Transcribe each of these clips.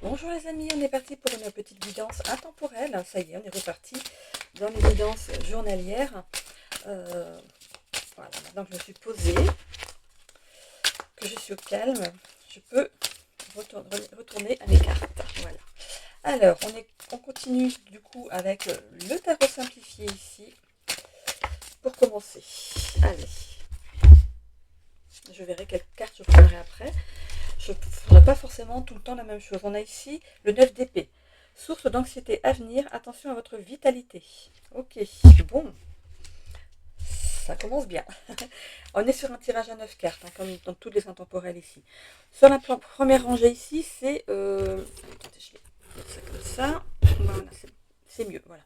Bonjour les amis, on est parti pour une petite guidance intemporelle. Ça y est, on est reparti dans les guidances journalières. Voilà, maintenant que je me suis posée, que je suis au calme, je peux retourner à mes cartes. Voilà. Alors, on continue du coup avec le tarot simplifié ici. Pour commencer, allez, je verrai quelle carte je prendrai après. Je ne ferai pas forcément tout le temps la même chose. On a ici le 9 d'épée. Source d'anxiété à venir, attention à votre vitalité. Ok, bon, ça commence bien. On est sur un tirage à 9 cartes, hein, comme dans tous les intemporels ici. Sur la première rangée ici, c'est... attendez, je vais mettre ça comme ça. Voilà, c'est mieux, voilà.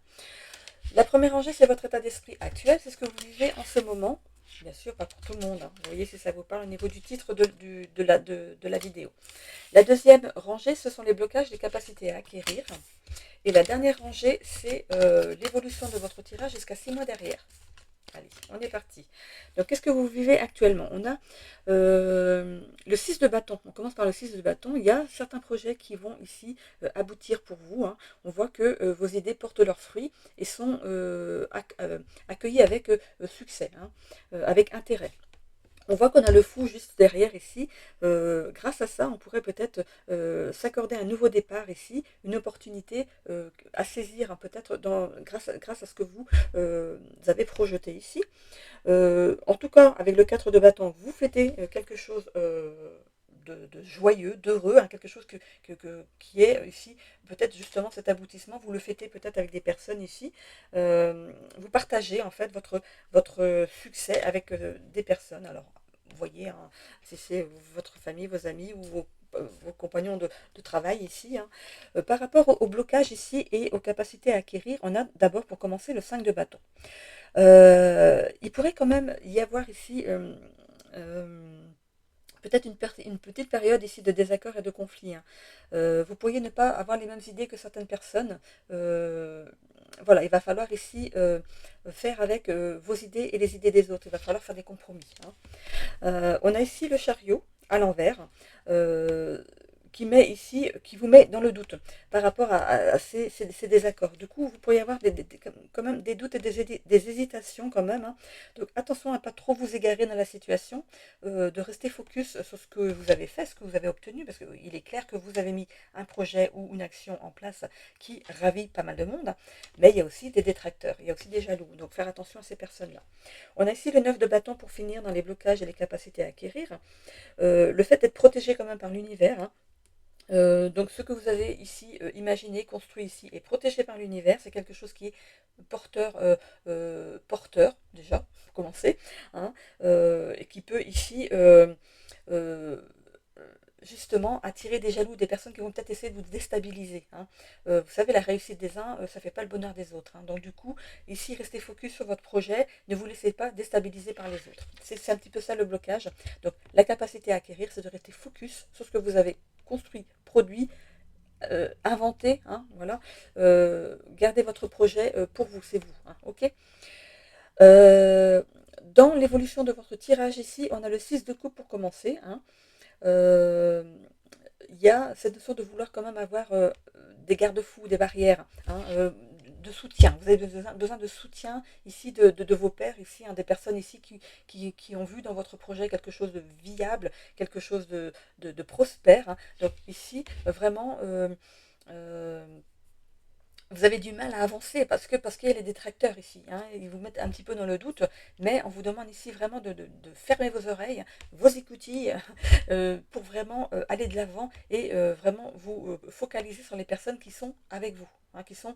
La première rangée, c'est votre état d'esprit actuel, c'est ce que vous vivez en ce moment. Bien sûr, pas pour tout le monde, hein. Vous voyez si ça vous parle au niveau du titre de la vidéo. La deuxième rangée, ce sont les blocages, les capacités à acquérir. Et la dernière rangée, c'est l'évolution de votre tirage jusqu'à 6 mois derrière. Allez, on est parti. Donc, qu'est-ce que vous vivez actuellement? On a le 6 de bâton. On commence par le 6 de bâton. Il y a certains projets qui vont ici aboutir pour vous, hein. On voit que vos idées portent leurs fruits et sont accueillies avec succès, hein, avec intérêt. On voit qu'on a le fou juste derrière ici. Grâce à ça, on pourrait peut-être s'accorder un nouveau départ ici, une opportunité à saisir, hein, peut-être grâce à ce que vous avez projeté ici. En tout cas, avec le 4 de bâton, vous fêtez quelque chose de joyeux, d'heureux, hein, quelque chose qui est ici, peut-être justement cet aboutissement, vous le fêtez peut-être avec des personnes ici. Vous partagez en fait votre succès avec des personnes. Alors, vous voyez, hein, si c'est votre famille, vos amis ou vos compagnons de travail ici, hein. Par rapport au blocage ici et aux capacités à acquérir, on a d'abord pour commencer le 5 de bâton. Il pourrait quand même y avoir ici peut-être une petite période ici de désaccord et de conflit, hein. Vous pourriez ne pas avoir les mêmes idées que certaines personnes. Voilà, il va falloir ici faire avec vos idées et les idées des autres. Il va falloir faire des compromis, hein. On a ici le chariot à l'envers. Qui vous met dans le doute par rapport à ces désaccords. Du coup, vous pourriez avoir quand même des doutes et des hésitations quand même, hein. Donc attention à ne pas trop vous égarer dans la situation, de rester focus sur ce que vous avez fait, ce que vous avez obtenu, parce qu'il est clair que vous avez mis un projet ou une action en place qui ravit pas mal de monde, mais il y a aussi des détracteurs, il y a aussi des jaloux, donc faire attention à ces personnes-là. On a ici le 9 de bâton pour finir dans les blocages et les capacités à acquérir. Le fait d'être protégé quand même par l'univers, hein. Donc ce que vous avez ici imaginé, construit ici et protégé par l'univers, c'est quelque chose qui est porteur déjà, pour commencer, hein, et qui peut ici euh, justement attirer des jaloux, des personnes qui vont peut-être essayer de vous déstabiliser, hein. Vous savez, la réussite des uns, ça ne fait pas le bonheur des autres, hein. Donc du coup, ici, restez focus sur votre projet, ne vous laissez pas déstabiliser par les autres. C'est un petit peu ça le blocage. Donc la capacité à acquérir, c'est de rester focus sur ce que vous avez construit, produit, inventé, hein, voilà. Gardez votre projet pour vous, c'est vous, hein, ok. Dans l'évolution de votre tirage ici, on a le 6 de coupe pour commencer, hein. Euh, il y a cette notion de vouloir quand même avoir des garde-fous, des barrières, hein, de soutien. Vous avez besoin de soutien ici de vos pairs, ici, hein, des personnes ici qui ont vu dans votre projet quelque chose de viable, quelque chose de prospère, hein. Donc ici, vraiment, euh, vous avez du mal à avancer parce qu'il y a les détracteurs ici, hein, ils vous mettent un petit peu dans le doute, mais on vous demande ici vraiment de fermer vos oreilles, vos écoutilles, pour vraiment aller de l'avant et vraiment vous focaliser sur les personnes qui sont avec vous, hein, qui sont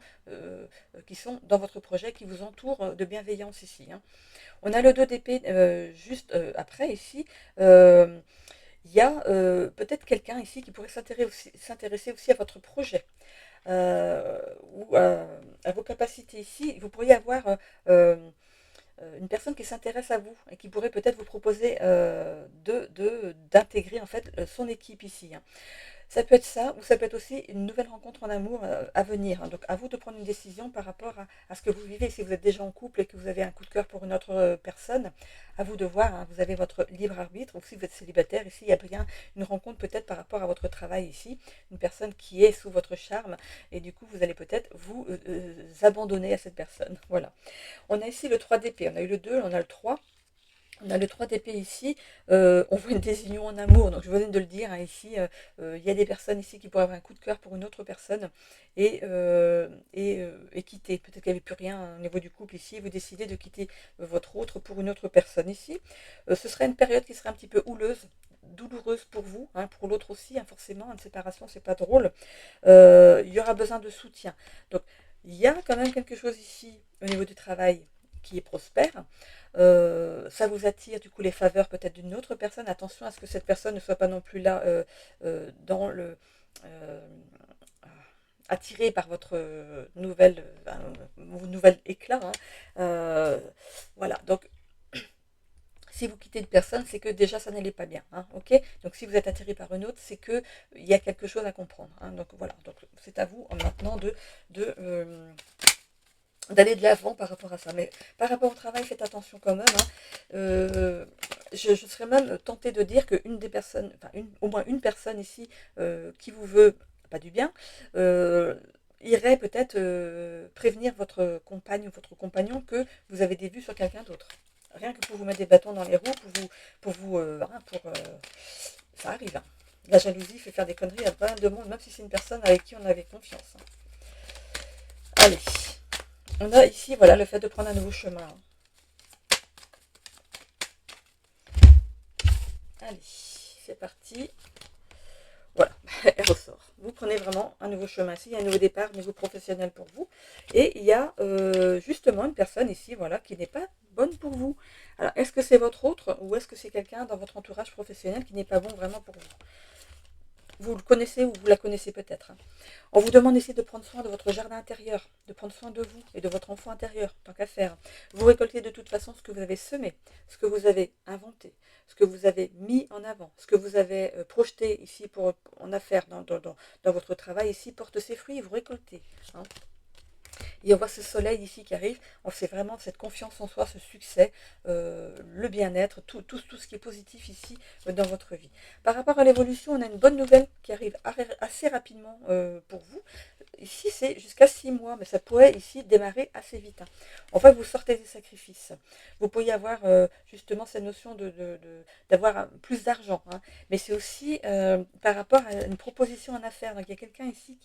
dans votre projet, qui vous entourent de bienveillance ici, hein. On a le 2 d'épée juste après ici. Il y a peut-être quelqu'un ici qui pourrait s'intéresser aussi à votre projet, ou à vos capacités ici. Vous pourriez avoir une personne qui s'intéresse à vous et qui pourrait peut-être vous proposer d'intégrer en fait son équipe ici, hein. Ça peut être ça, ou ça peut être aussi une nouvelle rencontre en amour à venir, hein. Donc à vous de prendre une décision par rapport à ce que vous vivez. Si vous êtes déjà en couple et que vous avez un coup de cœur pour une autre personne, à vous de voir, hein. Vous avez votre libre arbitre. Ou si vous êtes célibataire, ici il y a bien une rencontre peut-être par rapport à votre travail ici, une personne qui est sous votre charme, et du coup vous allez peut-être vous abandonner à cette personne. Voilà. On a ici le 3 d'épée, on a eu le 2, on a le 3. On a le 3 d'épée ici, on voit une désunion en amour, donc je venais de le dire, hein, ici, il y a des personnes ici qui pourraient avoir un coup de cœur pour une autre personne et quitter. Peut-être qu'il n'y avait plus rien au niveau du couple ici, vous décidez de quitter votre autre pour une autre personne ici. Ce serait une période qui serait un petit peu houleuse, douloureuse pour vous, hein, pour l'autre aussi, hein, forcément, une séparation, c'est pas drôle. Il y aura besoin de soutien. Donc, il y a quand même quelque chose ici au niveau du travail qui est prospère. Ça vous attire du coup les faveurs peut-être d'une autre personne. Attention à ce que cette personne ne soit pas non plus là dans le attiré par votre nouvel éclat, hein. Voilà, donc si vous quittez une personne, c'est que déjà ça n'allait pas bien, hein, ok. Donc si vous êtes attiré par une autre, c'est que il y a quelque chose à comprendre, hein. Donc voilà, donc c'est à vous maintenant de d'aller de l'avant par rapport à ça. Mais par rapport au travail, faites attention quand même, hein. Je serais même tentée de dire qu'une des personnes, enfin au moins une personne ici qui vous veut pas du bien, irait peut-être prévenir votre compagne ou votre compagnon que vous avez des vues sur quelqu'un d'autre. Rien que pour vous mettre des bâtons dans les roues, ça arrive, hein. La jalousie fait faire des conneries à plein de monde, même si c'est une personne avec qui on avait confiance, hein. Allez. On a ici, voilà, le fait de prendre un nouveau chemin. Allez, c'est parti. Voilà, elle ressort. Vous prenez vraiment un nouveau chemin ici. Il y a un nouveau départ au niveau professionnel pour vous. Et il y a justement une personne ici, voilà, qui n'est pas bonne pour vous. Alors, est-ce que c'est votre autre ou est-ce que c'est quelqu'un dans votre entourage professionnel qui n'est pas bon vraiment pour vous? Vous le connaissez ou vous la connaissez peut-être, hein. On vous demande ici de prendre soin de votre jardin intérieur, de prendre soin de vous et de votre enfant intérieur, tant qu'à faire. Vous récoltez de toute façon ce que vous avez semé, ce que vous avez inventé, ce que vous avez mis en avant, ce que vous avez projeté ici en affaires dans votre travail ici porte ses fruits, vous récoltez, hein. Et on voit ce soleil ici qui arrive, on sait vraiment cette confiance en soi, ce succès, le bien-être, tout ce qui est positif ici dans votre vie. Par rapport à l'évolution, on a une bonne nouvelle qui arrive assez rapidement pour vous. Ici, c'est jusqu'à 6 mois, mais ça pourrait ici démarrer assez vite, hein. En fait, vous sortez des sacrifices. Vous pourriez avoir justement cette notion d'avoir plus d'argent, hein. Mais c'est aussi par rapport à une proposition en affaires. Donc, il y a quelqu'un ici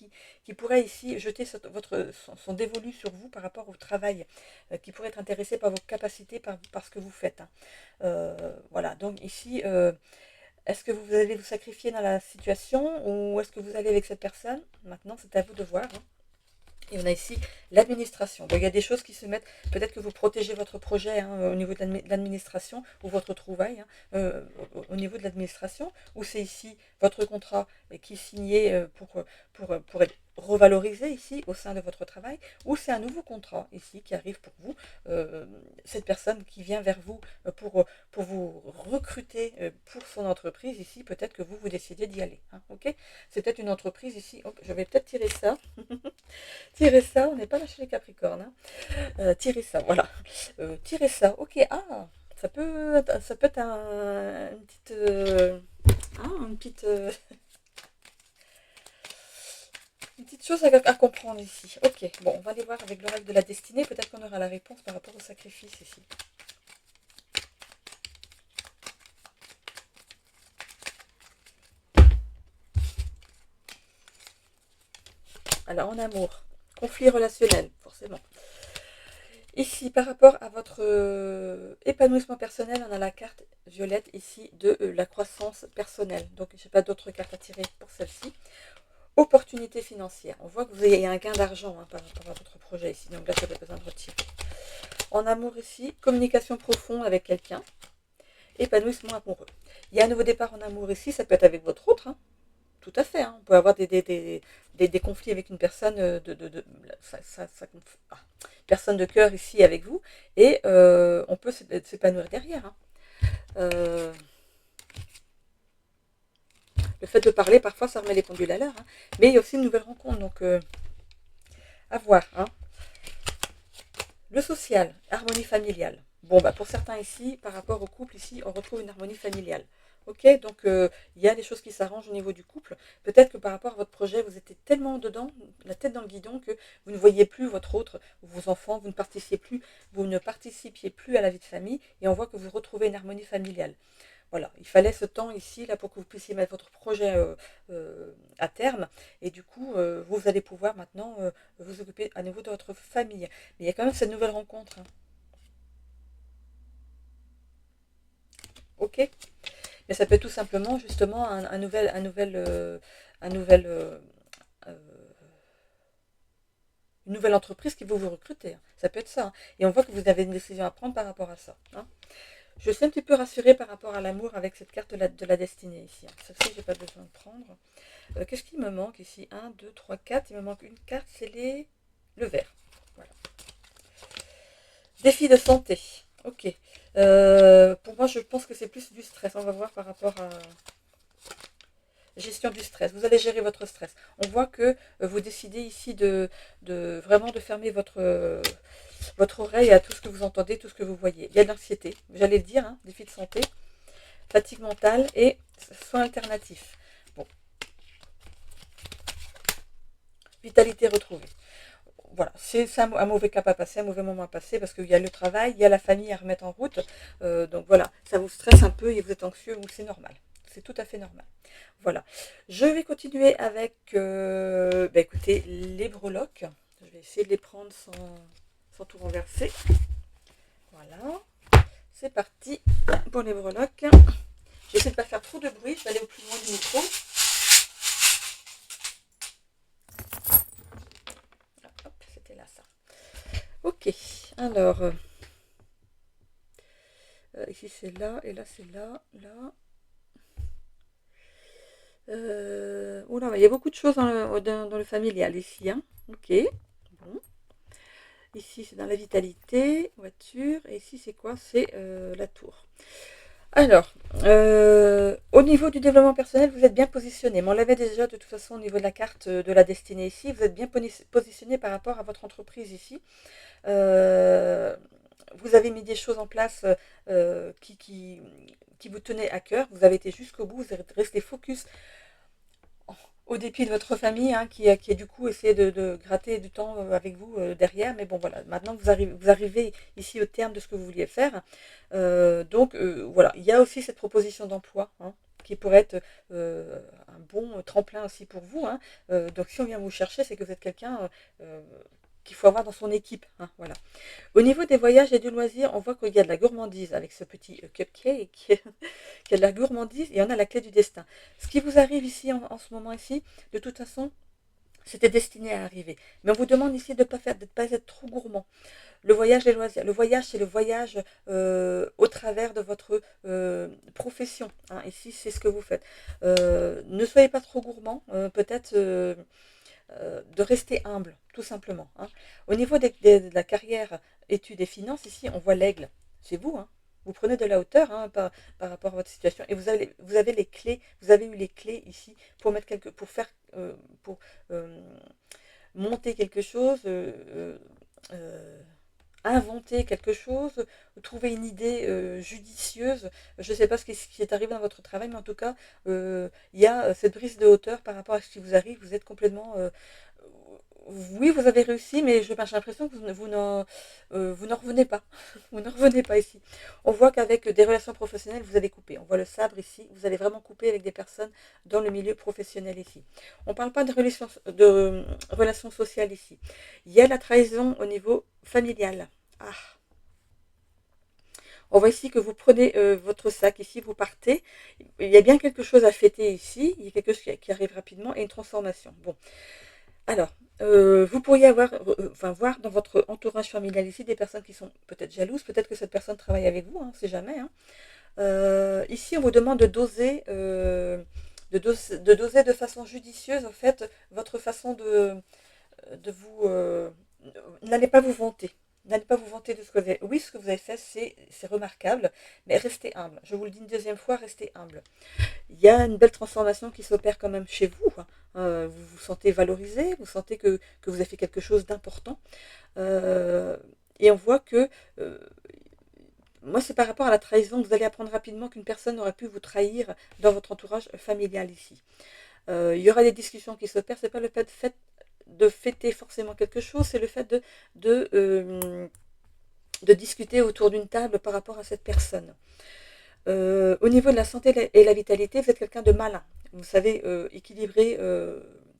qui pourrait ici jeter son dévolu sur vous par rapport au travail, qui pourrait être intéressé par vos capacités, par ce que vous faites, hein. Voilà, donc ici, est-ce que vous allez vous sacrifier dans la situation ou est-ce que vous allez avec cette personne? Maintenant, c'est à vous de voir, hein. Et on a ici l'administration. Donc, il y a des choses qui se mettent, peut-être que vous protégez votre projet, hein, au niveau de l'administration ou votre trouvaille, hein, au niveau de l'administration, ou c'est ici votre contrat qui est signé pour être revalorisé ici au sein de votre travail, ou c'est un nouveau contrat ici qui arrive pour vous, cette personne qui vient vers vous pour vous recruter pour son entreprise ici, peut-être que vous décidez d'y aller, hein, ok. C'est peut-être une entreprise ici, hop, je vais peut-être tirer ça. Tirer ça, on n'est pas là chez les Capricornes, hein. Tirer ça, voilà. Tirer ça, ok. Ah, ça peut être une petite, une petite chose à comprendre ici. Ok, bon, on va aller voir avec l'oracle de la destinée. Peut-être qu'on aura la réponse par rapport au sacrifice ici. Alors, en amour, conflit relationnel, forcément. Ici, par rapport à votre épanouissement personnel, on a la carte violette ici de la croissance personnelle. Donc, je n'ai pas d'autres cartes à tirer pour celle-ci. Opportunité financière. On voit que vous avez un gain d'argent, hein, par rapport à votre projet ici. Donc là, ça pas besoin de retirer. En amour ici, communication profonde avec quelqu'un. Épanouissement amoureux. Il y a un nouveau départ en amour ici. Ça peut être avec votre autre, hein. Tout à fait, hein. On peut avoir des conflits avec une personne personne de cœur ici avec vous, et on peut s'épanouir derrière, hein. Le fait de parler, parfois, ça remet les pendules à l'heure. Hein. Mais il y a aussi une nouvelle rencontre, donc à voir. Hein. Le social, harmonie familiale. Bon, bah pour certains ici, par rapport au couple, ici, on retrouve une harmonie familiale. Ok, donc il y a des choses qui s'arrangent au niveau du couple. Peut-être que par rapport à votre projet, vous étiez tellement dedans, la tête dans le guidon, que vous ne voyez plus votre autre, vos enfants, vous ne participiez plus à la vie de famille, et on voit que vous retrouvez une harmonie familiale. Voilà, il fallait ce temps ici là pour que vous puissiez mettre votre projet à terme et du coup vous allez pouvoir maintenant vous occuper à nouveau de votre famille. Mais il y a quand même cette nouvelle rencontre. Hein. Ok. Mais ça peut être tout simplement justement un nouvel euh, une nouvelle entreprise qui veut vous recruter. Hein. Ça peut être ça. Hein. Et on voit que vous avez une décision à prendre par rapport à ça. Hein. Je suis un petit peu rassurée par rapport à l'amour avec cette carte de la destinée ici. Hein. Celle-ci, j'ai pas besoin de prendre. Qu'est-ce qui me manque ici? 1, 2, 3, 4. Il me manque une carte, c'est le vert. Voilà. Défi de santé. Ok. Pour moi, je pense que c'est plus du stress. On va voir par rapport à gestion du stress. Vous allez gérer votre stress. On voit que vous décidez ici vraiment de fermer votre oreille à tout ce que vous entendez, tout ce que vous voyez. Il y a de l'anxiété, j'allais le dire, hein, défi de santé, fatigue mentale et soins alternatifs. Bon. Vitalité retrouvée. Voilà, c'est un mauvais cap à passer, un mauvais moment à passer, parce qu'il y a le travail, il y a la famille à remettre en route. Donc voilà, ça vous stresse un peu et vous êtes anxieux, c'est normal. C'est tout à fait normal. Voilà. Je vais continuer avec, écoutez, les breloques. Je vais essayer de les prendre sans tout renverser. Voilà. C'est parti pour les breloques. J'essaie de ne pas faire trop de bruit, je vais aller au plus loin du micro. Hop, c'était là ça. Ok, alors, ici c'est là, et là c'est là, là. Oh là, il y a beaucoup de choses dans le familial ici. Hein. Ok, bon. Ici c'est dans la vitalité, voiture, et ici c'est quoi? C'est la tour. Alors, au niveau du développement personnel, vous êtes bien positionné. Mais on l'avait déjà de toute façon au niveau de la carte de la destinée ici. Vous êtes bien positionné par rapport à votre entreprise ici. Vous avez mis des choses en place qui vous tenaient à cœur. Vous avez été jusqu'au bout. Vous êtes resté focus au dépit de votre famille hein, qui a du coup essayé de gratter du temps avec vous derrière. Mais bon, voilà, maintenant vous arrivez ici au terme de ce que vous vouliez faire. Donc, voilà, il y a aussi cette proposition d'emploi hein, qui pourrait être un bon tremplin aussi pour vous. Hein. Donc, si on vient vous chercher, c'est que vous êtes quelqu'un qu'il faut avoir dans son équipe. Hein, voilà. Au niveau des voyages et du loisir, on voit qu'il y a de la gourmandise avec ce petit cupcake, qu'il y a de la gourmandise et on a la clé du destin. Ce qui vous arrive ici en ce moment ici, de toute façon, c'était destiné à arriver. Mais on vous demande ici de ne pas être trop gourmand. Le voyage et loisirs. Le voyage, c'est le voyage au travers de votre profession. Hein. Ici, c'est ce que vous faites. Ne soyez pas trop gourmand. Peut-être de rester humble, tout simplement. Hein. Au niveau de la carrière, études et finances, ici, on voit l'aigle. C'est vous, hein. Vous prenez de la hauteur hein, par rapport à votre situation et vous avez les clés, vous avez eu les clés ici pour mettre pour faire, pour monter quelque chose, inventer quelque chose, trouver une idée judicieuse. Je ne sais pas ce qui est arrivé dans votre travail, mais en tout cas, il y a cette brise de hauteur par rapport à ce qui vous arrive. Vous êtes complètement... oui, vous avez réussi, mais j'ai l'impression que vous n'en revenez pas. Vous ne revenez pas ici. On voit qu'avec des relations professionnelles, vous allez couper. On voit le sabre ici. Vous allez vraiment couper avec des personnes dans le milieu professionnel ici. On ne parle pas de relations sociales ici. Il y a la trahison au niveau familial. Ah. On voit ici que vous prenez votre sac, ici vous partez. Il y a bien quelque chose à fêter ici. Il y a quelque chose qui arrive rapidement et une transformation. Bon. Alors, vous pourriez voir dans votre entourage familial ici des personnes qui sont peut-être jalouses, peut-être que cette personne travaille avec vous, hein, on ne sait jamais. Hein. Ici, on vous demande de doser, de doser de façon judicieuse, en fait, votre façon de vous... n'allez pas vous vanter. n'allez pas vous vanter de ce que vous avez. Oui, ce que vous avez fait, c'est remarquable, mais restez humble. Je vous le dis une deuxième fois, restez humble. Il y a une belle transformation qui s'opère quand même chez vous, hein. Vous vous sentez valorisé, vous sentez que vous avez fait quelque chose d'important. Euh, et on voit que, moi, c'est par rapport à la trahison, vous allez apprendre rapidement qu'une personne aurait pu vous trahir dans votre entourage familial ici. Il y aura des discussions qui s'opèrent, c'est pas le fait de fêter forcément quelque chose, c'est le fait de, euh, de discuter autour d'une table par rapport à cette personne. Au niveau de la santé et la vitalité, vous êtes quelqu'un de malin. Vous savez équilibrer,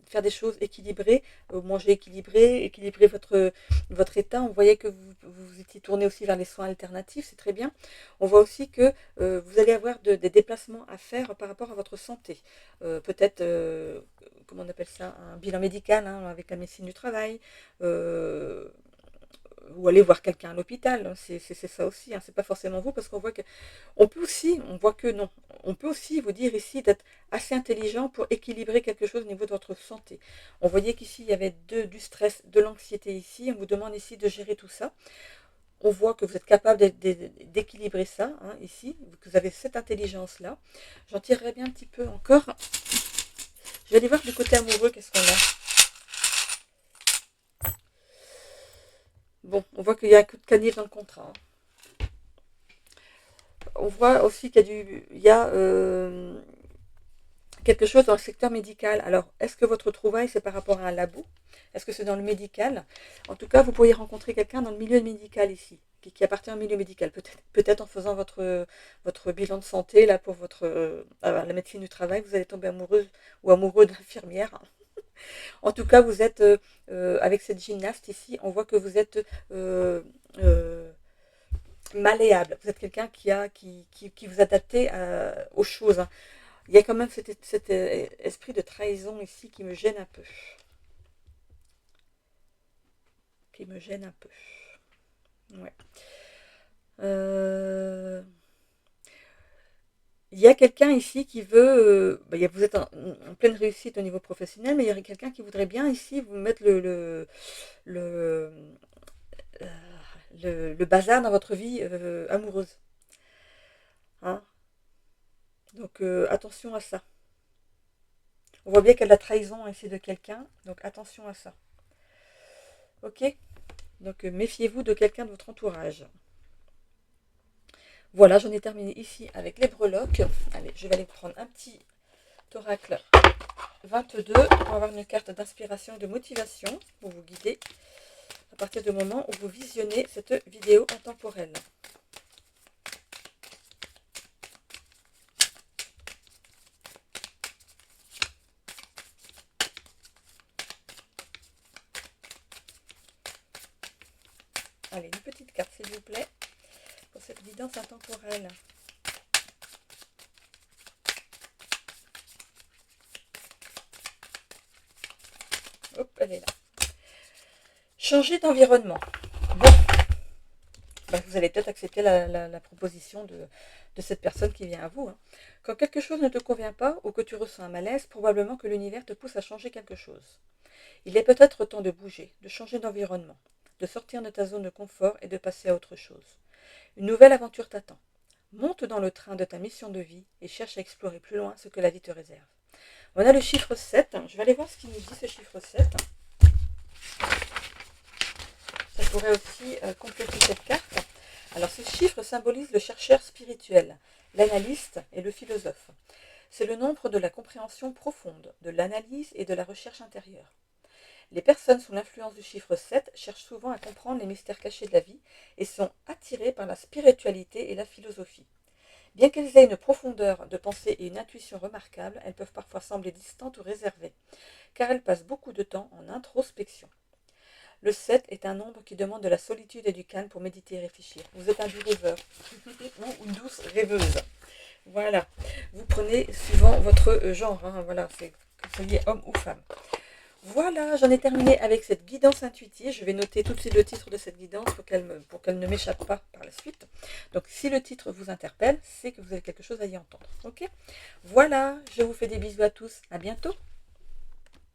faire des choses équilibrées, manger équilibré, équilibrer votre état. On voyait que vous étiez tourné aussi vers les soins alternatifs, c'est très bien. On voit aussi que vous allez avoir des déplacements à faire par rapport à votre santé. Peut-être, comment on appelle ça, un bilan médical, hein, avec la médecine du travail. Ou aller voir quelqu'un à l'hôpital, c'est ça aussi, hein. C'est pas forcément vous, parce qu'on voit que on voit que non, on peut aussi vous dire ici d'être assez intelligent pour équilibrer quelque chose au niveau de votre santé. On voyait qu'ici il y avait du stress, de l'anxiété ici, on vous demande ici de gérer tout ça. On voit que vous êtes capable d'équilibrer ça, hein, ici, que vous avez cette intelligence-là. J'en tirerai bien un petit peu encore. Je vais aller voir du côté amoureux, qu'est-ce qu'on a. Bon, on voit qu'il y a un coup de canif dans le contrat, hein. On voit aussi qu'il y a quelque chose dans le secteur médical. Alors, est-ce que votre trouvaille, c'est par rapport à un labo? Est-ce que c'est dans le médical? En tout cas, vous pourriez rencontrer quelqu'un dans le milieu médical ici, qui appartient au milieu médical. Peut-être en faisant votre bilan de santé, là, pour la médecine du travail, vous allez tomber amoureuse ou amoureux d'infirmière. En tout cas, vous êtes, avec cette gymnaste ici, on voit que vous êtes euh, malléable. Vous êtes quelqu'un qui vous adaptez aux choses, hein. Il y a quand même cet esprit de trahison ici qui me gêne un peu. Qui me gêne un peu. Ouais. Il y a quelqu'un ici qui veut, vous êtes en pleine réussite au niveau professionnel, mais il y a quelqu'un qui voudrait bien ici vous mettre le, euh, le bazar dans votre vie amoureuse, hein. Donc attention à ça. On voit bien qu'il y a de la trahison ici de quelqu'un, donc attention à ça. Ok? Donc méfiez-vous de quelqu'un de votre entourage. Voilà, j'en ai terminé ici avec les breloques. Allez, je vais aller prendre un petit oracle 22 pour avoir une carte d'inspiration et de motivation pour vous guider à partir du moment où vous visionnez cette vidéo intemporelle. Allez, une petite carte s'il vous plaît pour cette guidance intemporelle. Hop, elle est là. Changer d'environnement. Bon, vous allez peut-être accepter la proposition de cette personne qui vient à vous, hein. Quand quelque chose ne te convient pas ou que tu ressens un malaise, probablement que l'univers te pousse à changer quelque chose. Il est peut-être temps de bouger, de changer d'environnement, de sortir de ta zone de confort et de passer à autre chose. Une nouvelle aventure t'attend. Monte dans le train de ta mission de vie et cherche à explorer plus loin ce que la vie te réserve. On a le chiffre 7. Je vais aller voir ce qu'il nous dit, ce chiffre 7. Ça pourrait aussi compléter cette carte. Alors, ce chiffre symbolise le chercheur spirituel, l'analyste et le philosophe. C'est le nombre de la compréhension profonde, de l'analyse et de la recherche intérieure. Les personnes sous l'influence du chiffre 7 cherchent souvent à comprendre les mystères cachés de la vie et sont attirées par la spiritualité et la philosophie. Bien qu'elles aient une profondeur de pensée et une intuition remarquables, elles peuvent parfois sembler distantes ou réservées, car elles passent beaucoup de temps en introspection. Le 7 est un nombre qui demande de la solitude et du calme pour méditer et réfléchir. Vous êtes un doux rêveur ou une douce rêveuse. Voilà. Vous prenez suivant votre genre, hein, voilà, c'est que vous soyez homme ou femme. Voilà, j'en ai terminé avec cette guidance intuitive. Je vais noter tout de suite le titre de cette guidance pour qu'elle ne m'échappe pas par la suite. Donc, si le titre vous interpelle, c'est que vous avez quelque chose à y entendre. Ok? Voilà, je vous fais des bisous à tous. À bientôt.